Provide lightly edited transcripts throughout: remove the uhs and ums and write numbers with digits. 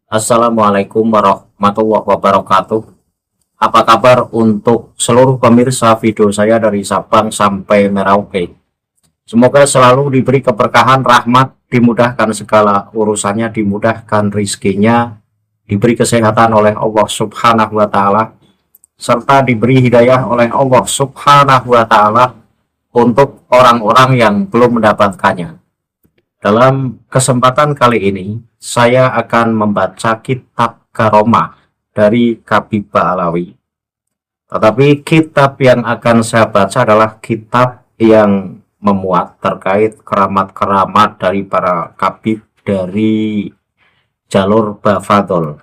Assalamualaikum warahmatullahi wabarakatuh. Apa kabar untuk seluruh pemirsa video saya dari Sabang sampai Merauke? Semoga selalu diberi keberkahan, rahmat, dimudahkan segala urusannya, dimudahkan rizkinya, diberi kesehatan oleh Allah Subhanahu wa Ta'ala, serta diberi hidayah oleh Allah Subhanahu wa Ta'ala untuk orang-orang yang belum mendapatkannya. Dalam kesempatan kali ini, saya akan membaca kitab Karomah dari Kabibah Alawi. Tetapi kitab yang akan saya baca adalah kitab yang memuat terkait keramat-keramat dari para kabib dari jalur Bafadol.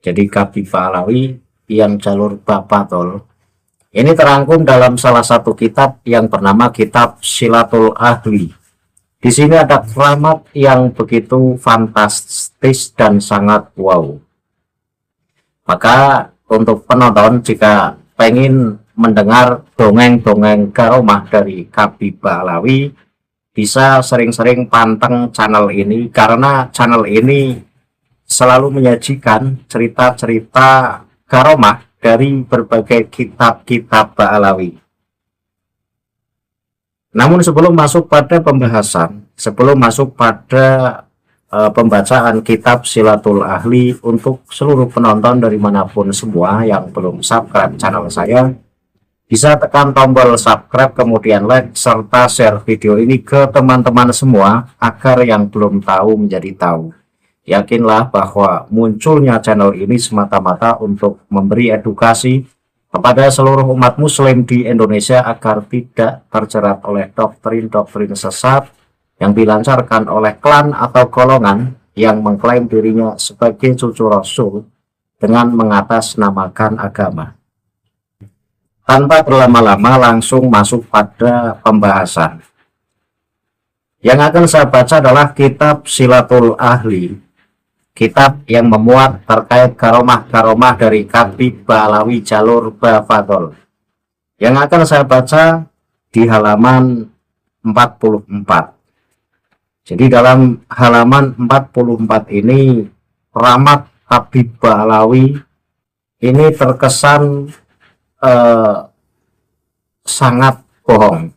Jadi Kabibah Alawi yang jalur Bafadol ini terangkum dalam salah satu kitab yang bernama Kitab Silatul Ahli. Di sini ada keramat yang begitu fantastis dan sangat wow. Maka untuk penonton jika pengen mendengar dongeng-dongeng karomah dari Kabibah Alawi, bisa sering-sering panteng channel ini karena channel ini selalu menyajikan cerita-cerita karomah dari berbagai kitab-kitab Alawi. Namun sebelum masuk pada pembahasan, sebelum masuk pada pembacaan kitab Silatul Ahli, untuk seluruh penonton dari manapun semua yang belum subscribe channel saya, bisa tekan tombol subscribe, kemudian like, serta share video ini ke teman-teman semua, agar yang belum tahu menjadi tahu. Yakinlah bahwa munculnya channel ini semata-mata untuk memberi edukasi kepada seluruh umat muslim di Indonesia agar tidak terjerat oleh doktrin-doktrin sesat yang dilancarkan oleh klan atau golongan yang mengklaim dirinya sebagai cucu Rasul dengan mengatasnamakan agama. Tanpa berlama-lama langsung masuk pada pembahasan. Yang akan saya baca adalah kitab Silatul Ahli, kitab yang memuat terkait karomah-karomah dari Kabibah Alawi jalur Bafadol. Yang akan saya baca di halaman 44. Jadi dalam halaman 44 ini, keramat Kabibah Alawi ini terkesan sangat bohong.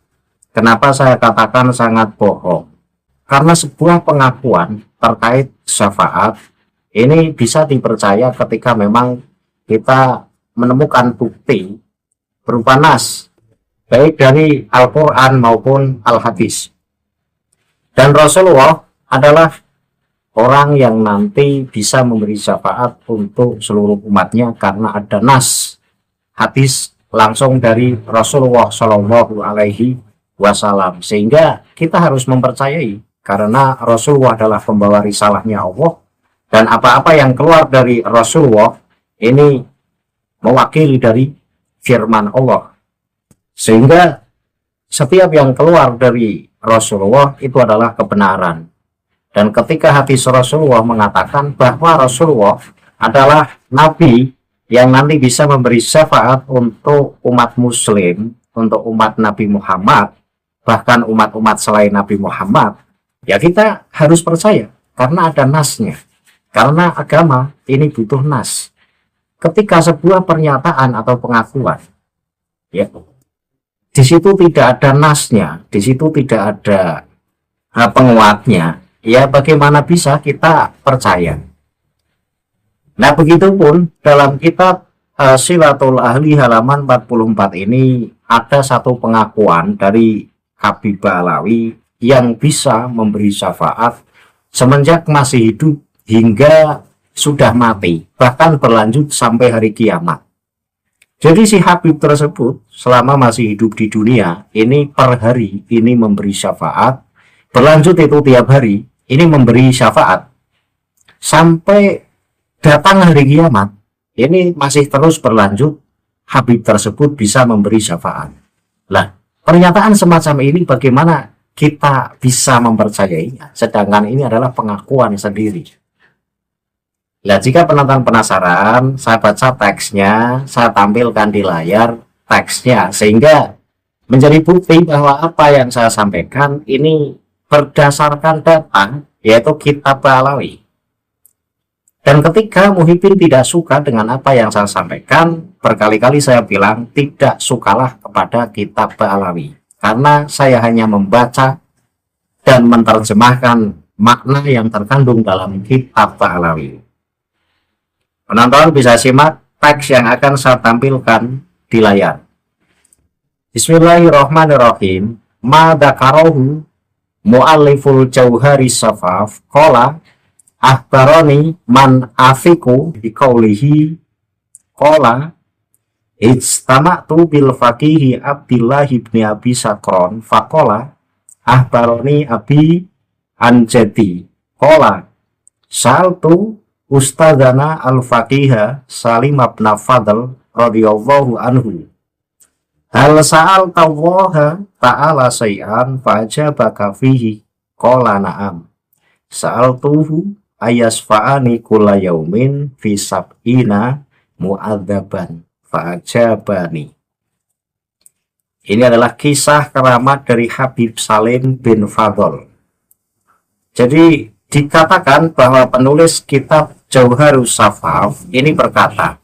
Kenapa saya katakan sangat bohong? Karena sebuah pengakuan terkait syafaat ini bisa dipercaya ketika memang kita menemukan bukti berupa nas, baik dari Al-Quran maupun Al-Hadis. Dan Rasulullah adalah orang yang nanti bisa memberi syafaat untuk seluruh umatnya karena ada nas, hadis langsung dari Rasulullah Shallallahu Alaihi Wasallam. Sehingga kita harus mempercayai karena Rasulullah adalah pembawa risalahnya Allah, dan apa-apa yang keluar dari Rasulullah ini mewakili dari firman Allah, sehingga setiap yang keluar dari Rasulullah itu adalah kebenaran. Dan ketika hadis Rasulullah mengatakan bahwa Rasulullah adalah nabi yang nanti bisa memberi syafaat untuk umat muslim, untuk umat Nabi Muhammad, bahkan umat-umat selain Nabi Muhammad, ya kita harus percaya karena ada nasnya. Karena agama ini butuh nas. Ketika sebuah pernyataan atau pengakuan, ya, di situ tidak ada nasnya, di situ tidak ada penguatnya, ya bagaimana bisa kita percaya? Nah, begitupun dalam kitab Silatul Ahli halaman 44 ini ada satu pengakuan dari Kabibah Alawi yang bisa memberi syafaat semenjak masih hidup hingga sudah mati, bahkan berlanjut sampai hari kiamat. Jadi si Habib tersebut selama masih hidup di dunia ini per hari ini memberi syafaat, berlanjut itu tiap hari ini memberi syafaat sampai datang hari kiamat. Ini masih terus berlanjut, Habib tersebut bisa memberi syafaat. Lah, pernyataan semacam ini bagaimana kita bisa mempercayainya, sedangkan ini adalah pengakuan sendiri. Nah, jika penonton penasaran, saya baca teksnya, saya tampilkan di layar teksnya, sehingga menjadi bukti bahwa apa yang saya sampaikan ini berdasarkan data, yaitu kitab Alawi. Dan ketika Muhyiddin tidak suka dengan apa yang saya sampaikan, berkali-kali saya bilang tidak sukalah kepada kitab Ba'alawi. Karena saya hanya membaca dan menerjemahkan makna yang terkandung dalam kitab Ba'alawi. Penonton bisa simak teks yang akan saya tampilkan di layar. Bismillahirrahmanirrahim. Ma dzakarahu mu'alliful Jauhari Safaf qala akhbarani man afiku biqaulihi qala ijtama'tu bil faqihi Abdillah ibn Abi Sakron faqala akhbarani abi anjati qala saltu ustadzana al-faqiha Salim ibn Fadl radhiyallahu anhu hal sa'al tawaha ta'ala say'an fa'ajabaka fihi qala na'am sa'altuhu ayasfa'ani kulla yaumin fi sab'ina mu'adzaban fa'ajabani. Ini adalah kisah keramat dari Habib Salim bin Fadl. Jadi dikatakan bahwa penulis kitab Jauharus Safaf ini berkata,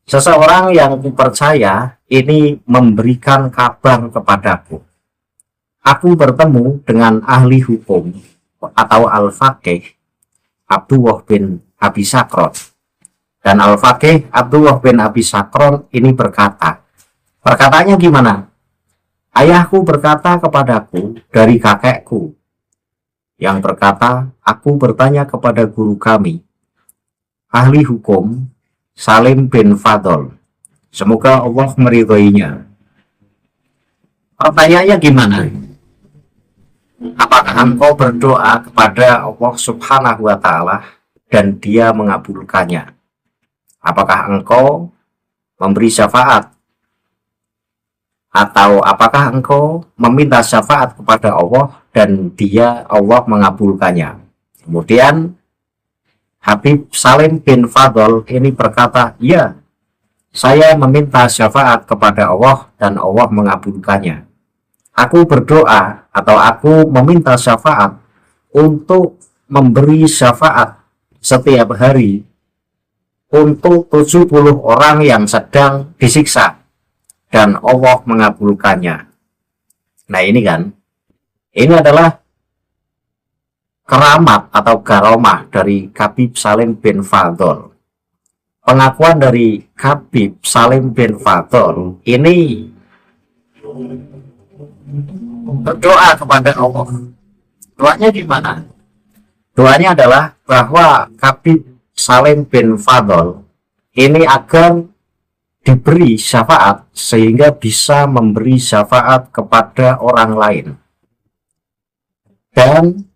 seseorang yang kupercaya ini memberikan kabar kepadaku. Aku bertemu dengan ahli hukum atau al-faqih Abdullah bin Abi Sakron. Dan al-faqih Abdullah bin Abi Sakron ini berkata, perkataannya gimana? Ayahku berkata kepadaku dari kakekku, yang berkata, aku bertanya kepada guru kami, ahli hukum Salim bin Fadl. Semoga Allah meridhoinya. Pertanyaannya gimana? Apakah engkau berdoa kepada Allah Subhanahu wa Ta'ala dan Dia mengabulkannya? Apakah engkau memberi syafaat? Atau apakah engkau meminta syafaat kepada Allah dan Allah mengabulkannya? Kemudian Habib Salim bin Fadl ini berkata, ya, saya meminta syafaat kepada Allah dan Allah mengabulkannya. Aku berdoa atau aku meminta syafaat untuk memberi syafaat setiap hari untuk 70 orang yang sedang disiksa dan Allah mengabulkannya. Nah ini kan, ini adalah keramat atau karomah dari Habib Salim bin Fadl. Pengakuan dari Habib Salim bin Fadl ini berdoa kepada Allah. Doanya gimana? Doanya adalah bahwa Habib Salim bin Fadl ini agar diberi syafaat sehingga bisa memberi syafaat kepada orang lain. Dan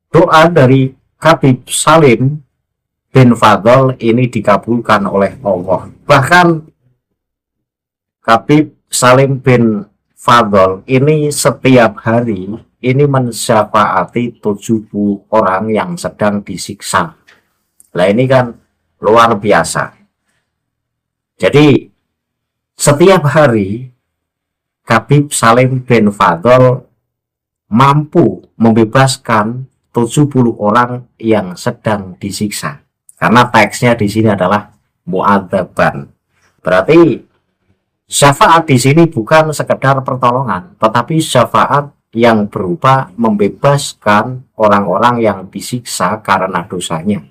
doa dari Habib Salim bin Fadl ini dikabulkan oleh Allah. Bahkan Habib Salim bin Fadl ini setiap hari ini mensyafaati 70 orang yang sedang disiksa. Nah ini kan luar biasa. Jadi setiap hari Habib Salim bin Fadl mampu membebaskan 70 orang yang sedang disiksa. Karena teksnya di sini adalah mu'adzaban. Berarti syafaat di sini bukan sekedar pertolongan, tetapi syafaat yang berupa membebaskan orang-orang yang disiksa karena dosanya.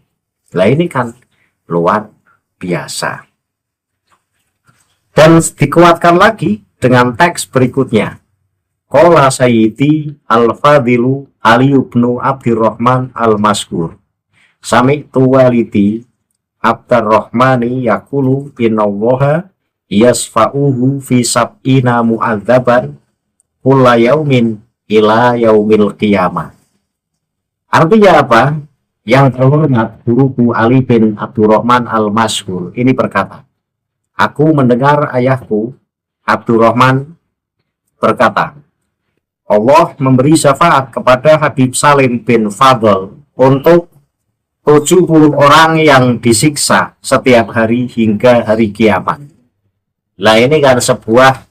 Nah ini kan luar biasa. Dan dikuatkan lagi dengan teks berikutnya. Qala Sayyidi Al-Fadilu Ali ibnu Abdurrahman Al-Maskur. Sami'tu walidi Abdurrahmani yakulu innallaha yasfa'uhu fi sab'ina mu'adzaban kulla yaumin ila yaumil qiyamah. Artinya apa? Yang terhormat guruku Ali bin Abdurrahman Al-Maskur ini berkata, aku mendengar ayahku Abdurrahman berkata, Allah memberi syafaat kepada Habib Salim bin Fadl untuk 70 orang yang disiksa setiap hari hingga hari kiamat. Nah ini kan sebuah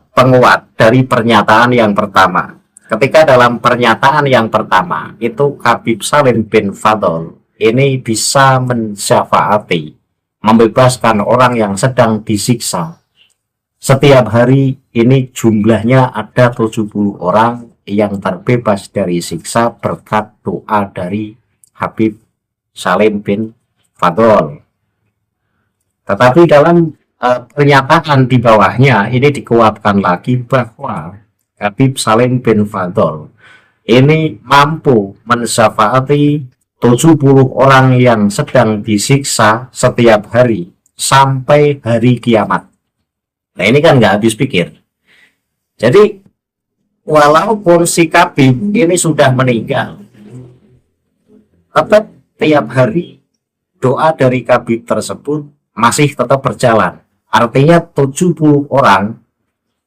penguat dari pernyataan yang pertama. Ketika dalam pernyataan yang pertama itu Habib Salim bin Fadl ini bisa mensyafaati, membebaskan orang yang sedang disiksa. Setiap hari ini jumlahnya ada 70 orang yang terbebas dari siksa berkat doa dari Habib Salim bin Fadl. Tetapi dalam pernyataan di bawahnya ini dikuatkan lagi bahwa Habib Salim bin Fadl ini mampu mensyafaati 70 orang yang sedang disiksa setiap hari sampai hari kiamat. Nah ini kan nggak habis pikir. Jadi walaupun si Habib ini sudah meninggal, tetap tiap hari doa dari Habib tersebut masih tetap berjalan. Artinya 70 orang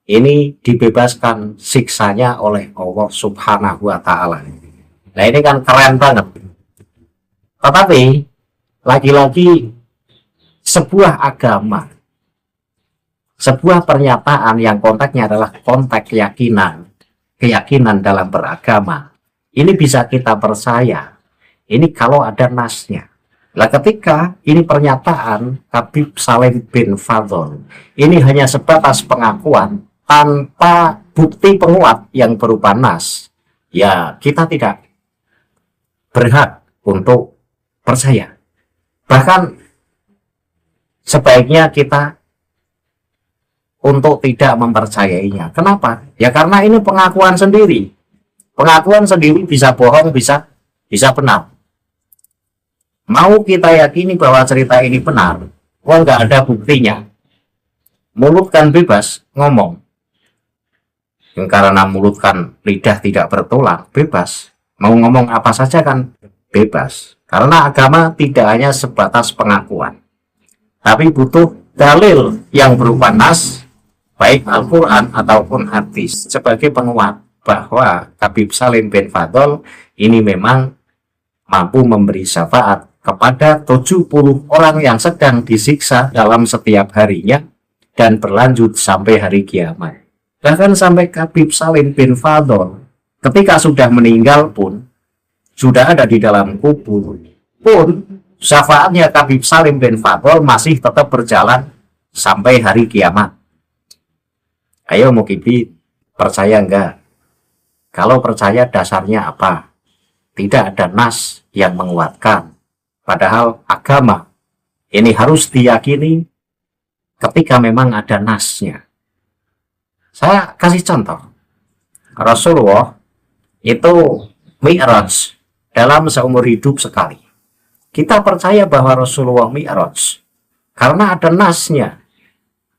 ini dibebaskan siksanya oleh Allah Subhanahu wa Ta'ala. Nah ini kan keren banget. Tetapi lagi-lagi sebuah agama, sebuah pernyataan yang konteksnya adalah konteks keyakinan dalam beragama. Ini bisa kita percaya. Ini kalau ada nasnya. Nah ketika ini pernyataan Habib Salim bin Fadl, ini hanya sebatas pengakuan tanpa bukti penguat yang berupa nas, ya kita tidak berhak untuk percaya. Bahkan sebaiknya kita untuk tidak mempercayainya. Kenapa? Ya karena ini pengakuan sendiri. Pengakuan sendiri bisa bohong, bisa benar. Mau kita yakini bahwa cerita ini benar, nggak ada buktinya. Mulut kan bebas ngomong. Karena mulut kan lidah tidak bertulang, bebas. Mau ngomong apa saja kan bebas. Karena agama tidak hanya sebatas pengakuan, tapi butuh dalil yang berupa nas, baik Al-Quran ataupun hadis, sebagai penguat bahwa Habib Salim bin Fadl ini memang mampu memberi syafaat kepada 70 orang yang sedang disiksa dalam setiap harinya dan berlanjut sampai hari kiamat. Bahkan sampai Habib Salim bin Fadl ketika sudah meninggal pun, sudah ada di dalam kubur pun, syafaatnya Habib Salim bin Fadl masih tetap berjalan sampai hari kiamat. Ayo Mukibin, percaya enggak? Kalau percaya dasarnya apa? Tidak ada nas yang menguatkan. Padahal agama ini harus diyakini ketika memang ada nasnya. Saya kasih contoh. Rasulullah itu Mi'raj dalam seumur hidup sekali. Kita percaya bahwa Rasulullah Mi'raj karena ada nasnya.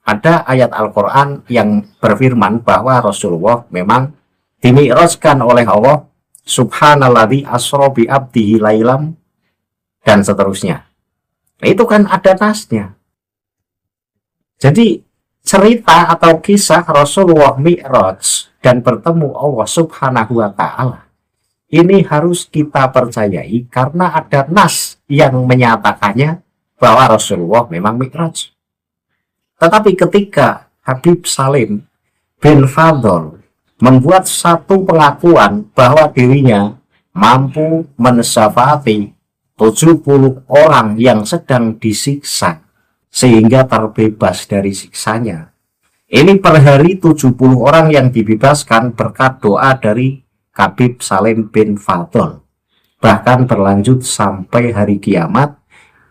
Ada ayat Al-Quran yang berfirman bahwa Rasulullah memang dimi'rajkan oleh Allah, Subhanalladzi asra bi abdihi lailam, dan seterusnya. Nah, itu kan ada nasnya. Jadi cerita atau kisah Rasulullah Mi'raj dan bertemu Allah Subhanahu wa Ta'ala ini harus kita percayai karena ada nas yang menyatakannya bahwa Rasulullah memang Mi'raj. Tetapi ketika Habib Salim bin Fadl membuat satu pengakuan bahwa dirinya mampu mensyafaati 70 orang yang sedang disiksa sehingga terbebas dari siksanya. Ini per hari 70 orang yang dibebaskan berkat doa dari Habib Salim bin Fadl. Bahkan berlanjut sampai hari kiamat,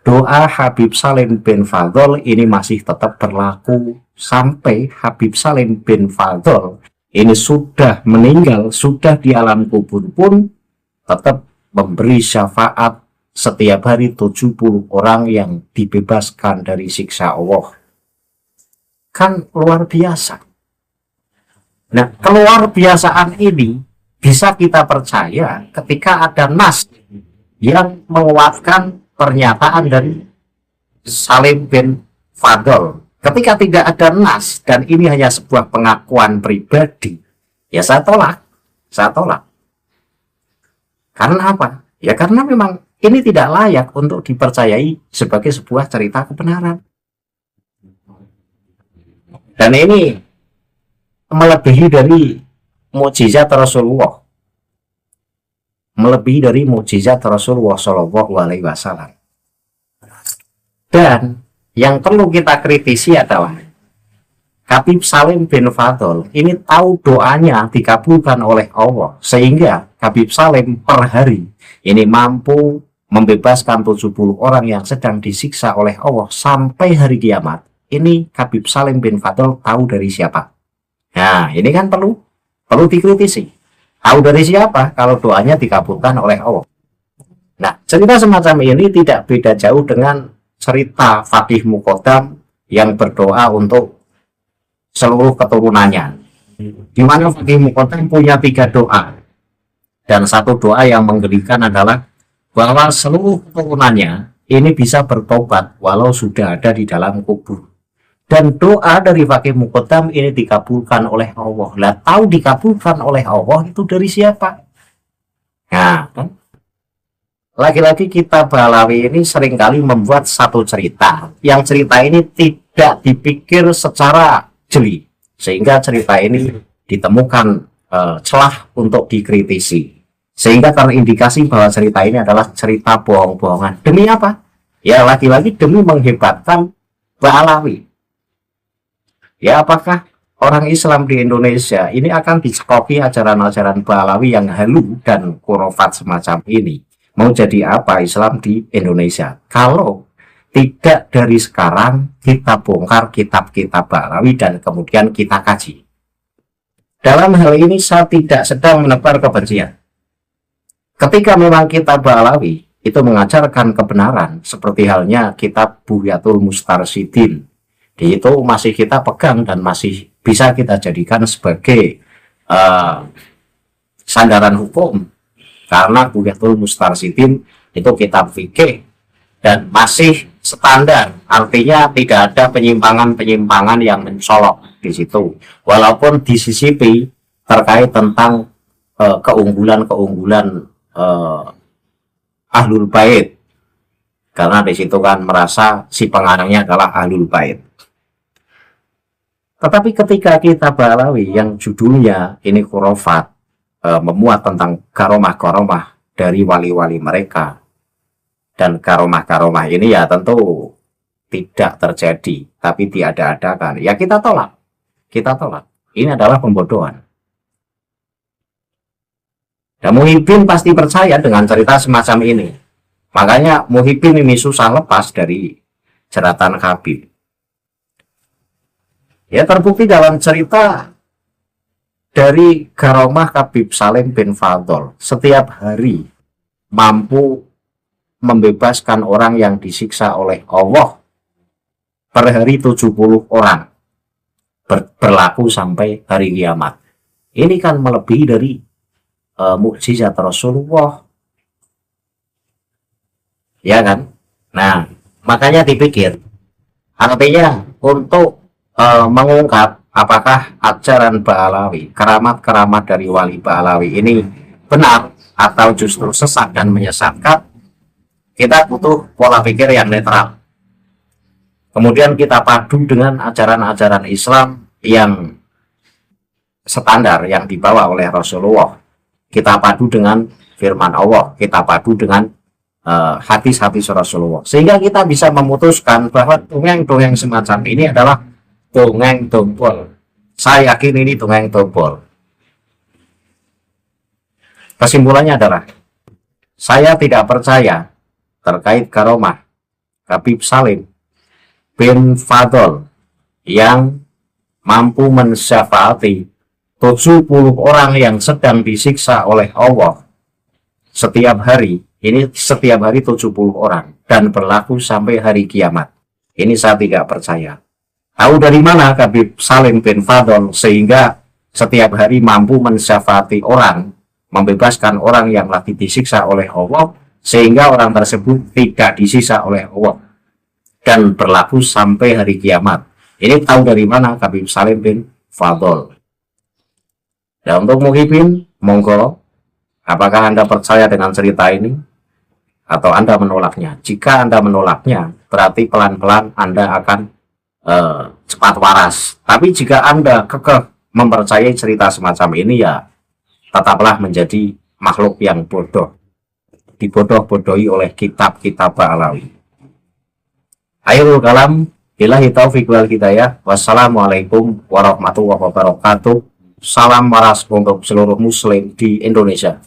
doa Habib Salim bin Fadl ini masih tetap berlaku sampai Habib Salim bin Fadl ini sudah meninggal, sudah di alam kubur pun tetap memberi syafaat setiap hari 70 orang yang dibebaskan dari siksa Allah. Kan luar biasa. Nah, keluar biasaan ini bisa kita percaya ketika ada nas yang menguatkan pernyataan dari Salim bin Fadl. Ketika tidak ada nas dan ini hanya sebuah pengakuan pribadi, ya saya tolak. Karena apa? Ya karena memang ini tidak layak untuk dipercayai sebagai sebuah cerita kebenaran. Dan ini melebihi dari mukjizat Rasulullah. melebihi dari mukjizat Rasulullah Shallallahu Alaihi Wasallam. Dan yang perlu kita kritisi adalah Habib Salim bin Fadl ini tahu doanya dikabulkan oleh Allah, sehingga Habib Salim per hari ini mampu membebaskan 70 orang yang sedang disiksa oleh Allah sampai hari kiamat. Ini Habib Salim bin Fadl tahu dari siapa? Nah, ini kan perlu dikritisi. Tahu dari siapa kalau doanya dikabulkan oleh Allah? Nah, cerita semacam ini tidak beda jauh dengan cerita Faqih Muqaddam yang berdoa untuk seluruh keturunannya, di mana Faqih Muqaddam punya 3 doa, dan satu doa yang menggelikan adalah bahwa seluruh keturunannya ini bisa bertobat walau sudah ada di dalam kubur. Dan doa dari Faqih Muqaddam ini dikabulkan oleh Allah. Lah, tahu dikabulkan oleh Allah itu dari siapa? Nah, kan? Lagi-lagi kita Ba'alawi ini seringkali membuat satu cerita, yang cerita ini tidak dipikir secara jeli, sehingga cerita ini ditemukan celah untuk dikritisi, sehingga terindikasi bahwa cerita ini adalah cerita bohong-bohongan. Demi apa? Ya, lagi-lagi demi menghebatkan Ba'alawi. Ya, apakah orang Islam di Indonesia ini akan dicekoki ajaran-ajaran Ba'alawi yang halu dan khurafat semacam ini? Mau jadi apa Islam di Indonesia kalau tidak dari sekarang kita bongkar kitab-kitab Ba'alawi dan kemudian kita kaji? Dalam hal ini saya tidak sedang menebar kebencian. Ketika memang kitab Ba'alawi itu mengajarkan kebenaran, seperti halnya kitab Bughyatul Mustarsyidin, itu masih kita pegang dan masih bisa kita jadikan sebagai sandaran hukum, karena Bughyatul Mustarsyidin itu kitab fikih dan masih standar, artinya tidak ada penyimpangan-penyimpangan yang mencolok di situ, walaupun disisipi terkait tentang keunggulan-keunggulan Ahlul Bait, karena di situ kan merasa si pengarangnya adalah Ahlul Bait. Tetapi ketika kita Ba'alawi yang judulnya ini khurafat, memuat tentang karomah-karomah dari wali-wali mereka, dan karomah-karomah ini ya tentu tidak terjadi tapi diada-adakan, ya kita tolak. Ini adalah pembodohan. Dan Muhyiddin pasti percaya dengan cerita semacam ini, makanya Muhyiddin ini susah lepas dari jeratan Habib. Ya, terbukti dalam cerita dari karomah Habib Salim bin Fadl, setiap hari mampu membebaskan orang yang disiksa oleh Allah per hari 70 orang, berlaku sampai hari kiamat. Ini kan melebihi dari mukjizat Rasulullah, ya kan? Nah, makanya dipikir, artinya untuk mengungkap apakah ajaran Ba'alawi, keramat-keramat dari wali Ba'alawi ini benar atau justru sesat dan menyesatkan, kita butuh pola pikir yang netral. Kemudian kita padu dengan ajaran-ajaran Islam yang standar yang dibawa oleh Rasulullah. Kita padu dengan firman Allah, kita padu dengan hadis-hadis Rasulullah, sehingga kita bisa memutuskan bahwa dongeng-dongeng semacam ini adalah dongeng dompol. Saya yakin ini dongeng dompol. Kesimpulannya adalah, saya tidak percaya terkait karomah Habib Salim bin Fadl yang mampu mensyafaati 70 orang yang sedang disiksa oleh Allah setiap hari. Ini setiap hari 70 orang dan berlaku sampai hari kiamat. Ini saya tidak percaya. Tahu dari mana Habib Salim bin Fadl sehingga setiap hari mampu mensyafaati orang, membebaskan orang yang lagi disiksa oleh Allah, sehingga orang tersebut tidak disiksa oleh Allah dan berlaku sampai hari kiamat. Ini tahu dari mana Habib Salim bin Fadl. Dan untuk Muhyiddin, monggo, apakah Anda percaya dengan cerita ini atau Anda menolaknya? Jika Anda menolaknya, berarti pelan-pelan Anda akan cepat waras. Tapi jika Anda kekeh mempercayai cerita semacam ini, ya tetaplah menjadi makhluk yang bodoh. dibodoh-bodohi oleh kitab-kitab Ba'alawi. Akhirul kalam, billahi taufiq wal hidayah. Wassalamualaikum warahmatullahi wabarakatuh. Salam waras untuk seluruh muslim di Indonesia.